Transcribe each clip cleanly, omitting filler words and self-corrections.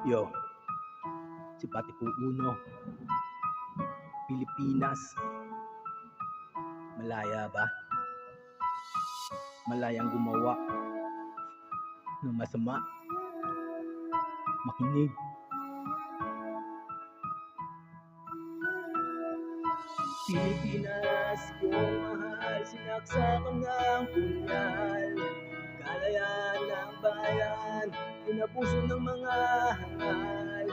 Yo, si Patipo Uno, Pilipinas, malaya ba? Malayang gumawa ng masama, makinig. Pilipinas, kung mahal, sinaksakan ng punyal. Kalayaan ng bayan, inabuso ng mga hangal.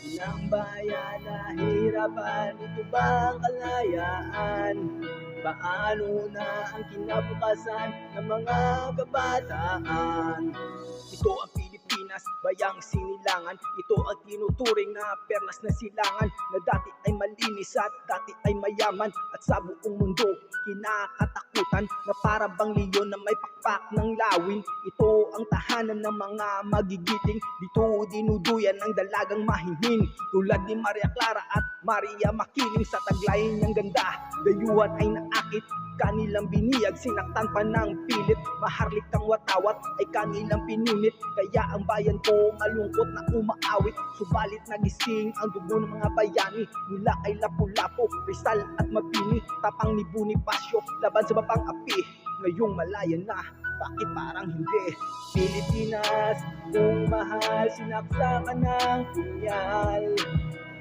Ilang bayan nahihirapan, ito ba ang kalayaan? Paano na ang kinabukasan ng mga kabataan? Ito ang Pilipinas, bayang sinilangan. Ito ang tinuturing na perlas na silangan, na dati ay malinis at dati ay mayaman, at sa buong mundo kinakatakutan, na para bang leon na may pakpak ng lawin. Ito ang tahanan ng mga magigiting, dito dinuduyan ng dalagang mahingin, tulad ni Maria Clara at Maria Makiling. Sa taglayin niyang ganda, dayuhan ay naakit, kanilang biniyag, sinaktan pa ng pilit. Maharlik kang watawat ay kanilang pinunit, kaya ang bayan ko malungkot na umaawit. Subalit nagising ang dugo ng mga bayani, mula kay Lapu-Lapu, Rizal at Mabini. Tapang ni Bonifacio laban sa bapang api, ngayong malaya na, bakit parang hindi? Pilipinas, kung mahal, sinaksakan ng punyal.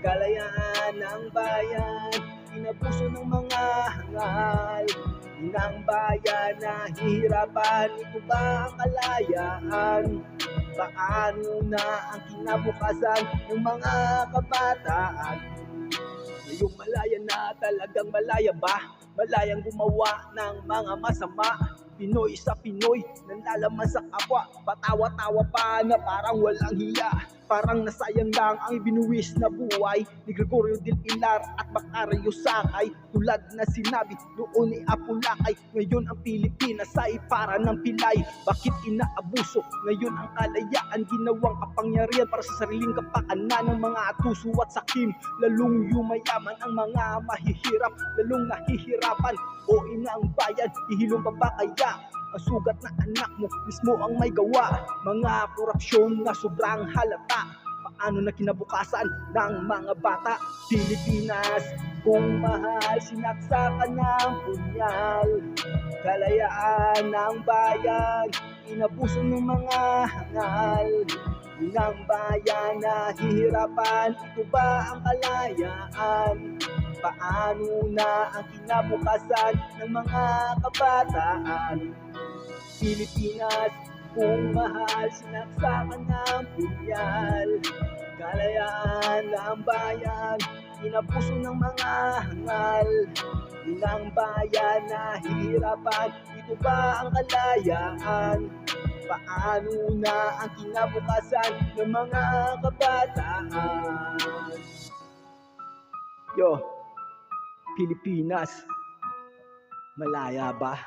Kalayaan ng bayan, inabuso ng mga hangal. Ng bayan nahihirapan, ito ba ang kalayaan? Paano na ang kinabukasan ng mga kabataan? Ngayong malaya na, talagang malaya ba? Malayang gumawa ng mga masama. Pinoy sa Pinoy, nanlalaman sa kapwa, patawa-tawa pa na parang walang hiya. Parang nasayang lang ang ibinuwis na buhay ni Gregorio del Pilar at Macario Sakay. Tulad na sinabi noon ni Apulakay, ngayon ang Pilipinas ay para ng pilay. Bakit inaabuso ngayon ang kalayaan? Ginawang kapangyarihan para sa sariling kapakanan ng mga tuso at sakim. Lalong yumayaman ang mga mahihirap, lalong nahihirapan. O inang bayan, ihilong pa ba kaya? Ang sugat na anak mo mismo ang may gawa. Mga korupsyon na sobrang halata, paano na kinabukasan ng mga bata? Pilipinas, kung mahal, sinaksakan ng punyal. Kalayaan ng bayan, inabuso ng mga hangal. Ng bayan nahihirapan, ito ba ang kalayaan? Paano na ang kinabukasan ng mga kabataan? Pilipinas, kung mahal, sinaksakan ng punyal. Kalayaan ng bayan, inabuso ng mga hangal. Ilang bayan nahihirapan, ito ba ang kalayaan? Paano na ang kinabukasan ng mga kabataan? Yo, Pilipinas, malaya ba?